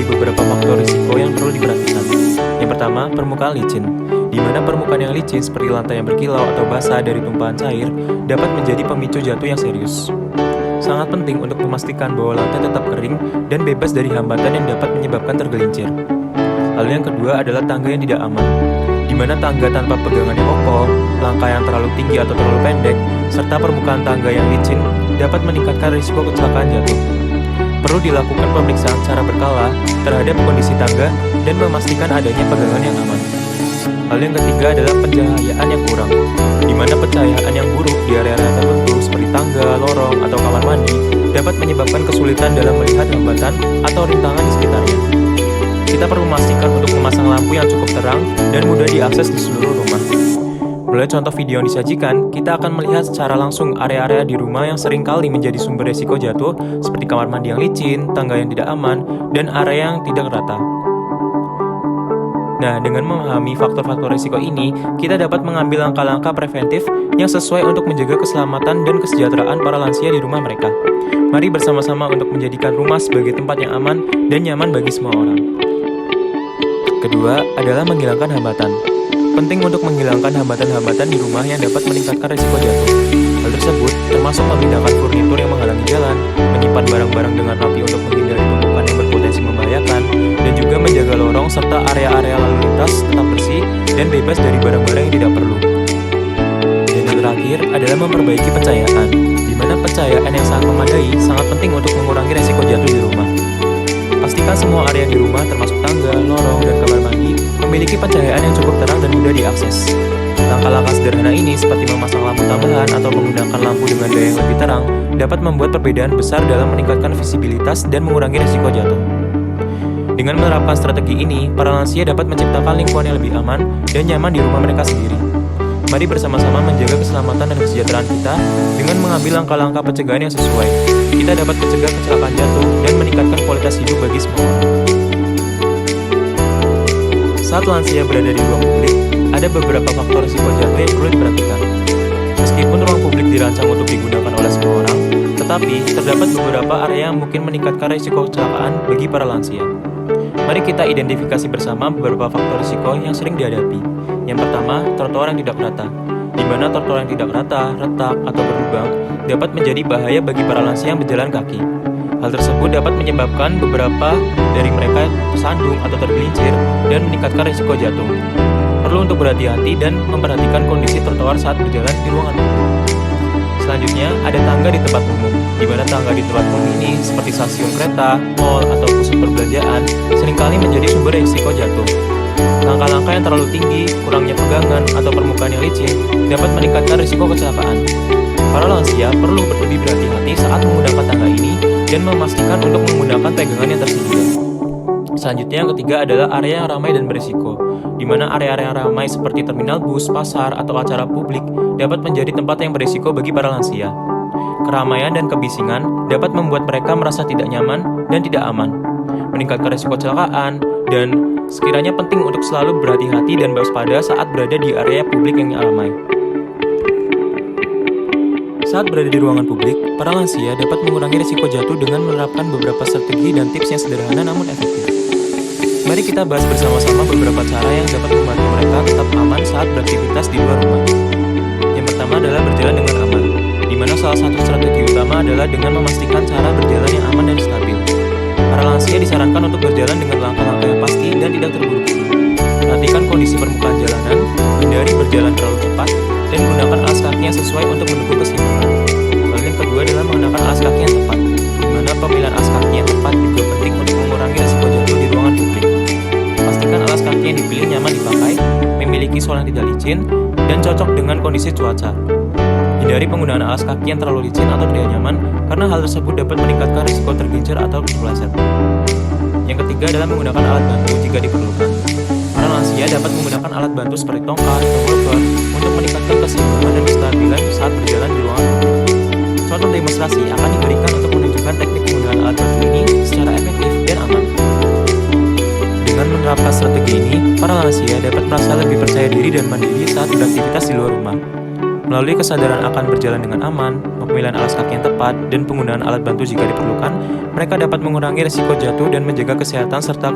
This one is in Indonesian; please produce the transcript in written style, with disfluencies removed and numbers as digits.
beberapa faktor risiko yang perlu diperhatikan. Yang pertama, permukaan licin, di mana permukaan yang licin seperti lantai yang berkilau atau basah dari tumpahan cair dapat menjadi pemicu jatuh yang serius. Sangat penting untuk memastikan bahwa lantai tetap kering dan bebas dari hambatan yang dapat menyebabkan tergelincir. Lalu yang kedua adalah tangga yang tidak aman, di mana tangga tanpa pegangan yang kokoh, langkah yang terlalu tinggi atau terlalu pendek, serta permukaan tangga yang licin dapat meningkatkan risiko kecelakaan jatuh. Perlu dilakukan pemeriksaan secara berkala terhadap kondisi tangga dan memastikan adanya pegangan yang aman. Lalu yang ketiga adalah pencahayaan yang kurang, di mana pencahayaan yang buruk di area-area tertentu seperti tangga, lorong, atau kamar mandi dapat menyebabkan kesulitan dalam melihat hambatan atau rintangan di sekitarnya. Kita perlu memastikan untuk memasang lampu yang cukup terang dan mudah diakses di seluruh rumah. Melalui contoh video yang disajikan, kita akan melihat secara langsung area-area di rumah yang seringkali menjadi sumber resiko jatuh seperti kamar mandi yang licin, tangga yang tidak aman, dan area yang tidak rata. Nah, dengan memahami faktor-faktor risiko ini, kita dapat mengambil langkah-langkah preventif yang sesuai untuk menjaga keselamatan dan kesejahteraan para lansia di rumah mereka. Mari bersama-sama untuk menjadikan rumah sebagai tempat yang aman dan nyaman bagi semua orang. Kedua adalah menghilangkan hambatan. Penting untuk menghilangkan hambatan-hambatan di rumah yang dapat meningkatkan risiko jatuh. Hal tersebut termasuk memindahkan furnitur yang menghalangi jalan, menyimpan barang-barang dengan rapi untuk menghindari tumpukan yang berpotensi membahayakan, dan juga menjaga lorong serta area-area lalu lintas tetap bersih dan bebas dari barang-barang yang tidak perlu. Dan yang terakhir adalah memperbaiki pencahayaan, di mana pencahayaan yang sangat memadai sangat penting untuk mengurangi risiko jatuh di rumah. Pastikan semua area di rumah termasuk tangga, lorong, dan kamar mandi memiliki pencahayaan yang cukup terang dan mudah diakses. Langkah-langkah sederhana ini seperti memasang lampu tambahan atau menggunakan lampu dengan daya yang lebih terang dapat membuat perbedaan besar dalam meningkatkan visibilitas dan mengurangi risiko jatuh. Dengan menerapkan strategi ini, para lansia dapat menciptakan lingkungan yang lebih aman dan nyaman di rumah mereka sendiri. Mari bersama-sama menjaga keselamatan dan kesejahteraan kita dengan mengambil langkah-langkah pencegahan yang sesuai. Kita dapat mencegah kecelakaan jatuh dan meningkatkan kualitas hidup bagi semua orang. Saat lansia berada di ruang publik, ada beberapa faktor risiko jatuh yang perlu diperhatikan. Meskipun ruang publik dirancang untuk digunakan oleh semua orang, tetapi terdapat beberapa area yang mungkin meningkatkan risiko kecelakaan bagi para lansia. Mari kita identifikasi bersama beberapa faktor risiko yang sering dihadapi. Yang pertama, trotoar yang tidak rata, di mana trotoar yang tidak rata, retak, atau berlubang dapat menjadi bahaya bagi para lansia yang berjalan kaki. Hal tersebut dapat menyebabkan beberapa dari mereka tersandung atau tergelincir dan meningkatkan risiko jatuh. Perlu untuk berhati-hati dan memperhatikan kondisi trotoar saat berjalan di ruangan umum. Selanjutnya, ada tangga di tempat umum, di mana tangga di tempat umum ini seperti stasiun kereta, mal, atau pusat perbelanjaan seringkali menjadi sumber risiko jatuh. Langkah-langkah yang terlalu tinggi, kurangnya pegangan, atau permukaan yang licin dapat meningkatkan risiko kecelakaan. Para lansia perlu lebih berhati-hati saat menggunakan tangga ini dan memastikan untuk menggunakan pegangan yang tersedia. Selanjutnya, yang ketiga adalah area yang ramai dan berisiko, di mana area-area yang ramai seperti terminal bus, pasar, atau acara publik dapat menjadi tempat yang berisiko bagi para lansia. Keramaian dan kebisingan dapat membuat mereka merasa tidak nyaman dan tidak aman, meningkatkan risiko kecelakaan, dan sekiranya penting untuk selalu berhati-hati dan waspada saat berada di area publik yang ramai. Saat berada di ruangan publik, para lansia dapat mengurangi risiko jatuh dengan menerapkan beberapa strategi dan tips yang sederhana namun efektif. Mari kita bahas bersama-sama beberapa cara yang dapat membantu mereka tetap aman saat beraktivitas di luar rumah. Yang pertama adalah berjalan dengan aman, di mana salah satu strategi utama adalah dengan memastikan cara berjalan yang aman dan stabil. Para lansia disarankan untuk berjalan dengan langkah-langkah yang pasti dan tidak terburu-buru. Perhatikan kondisi permukaan jalanan, hindari berjalan terlalu cepat, dan gunakan alas kaki yang sesuai untuk mendukung keseimbangan. Lalu yang kedua adalah menggunakan alas kaki yang tepat, di mana pemilihan alas kaki yang tepat juga penting untuk mengurangi risiko jatuh di ruangan publik. Pastikan alas kaki yang dipilih nyaman dipakai, memiliki sol yang tidak licin, dan cocok dengan kondisi cuaca. Hindari penggunaan alas kaki yang terlalu licin atau tidak nyaman, karena hal tersebut dapat meningkatkan risiko tergelincir atau terpeleset. Yang ketiga adalah menggunakan alat bantu jika diperlukan. Para lansia dapat menggunakan alat bantu seperti tongkat atau walker untuk meningkatkan keseimbangan dan kestabilan saat berjalan di ruangan publik. Contoh demonstrasi akan diberikan untuk menunjukkan teknik penggunaan alat bantu ini secara efektif dan aman. Dengan menerapkan strategi ini, para lansia dapat merasa lebih percaya diri dan mandiri saat beraktivitas di luar rumah. Melalui kesadaran akan berjalan dengan aman, pemilihan alas kaki yang tepat, dan penggunaan alat bantu jika diperlukan, mereka dapat mengurangi risiko jatuh dan menjaga kesehatan serta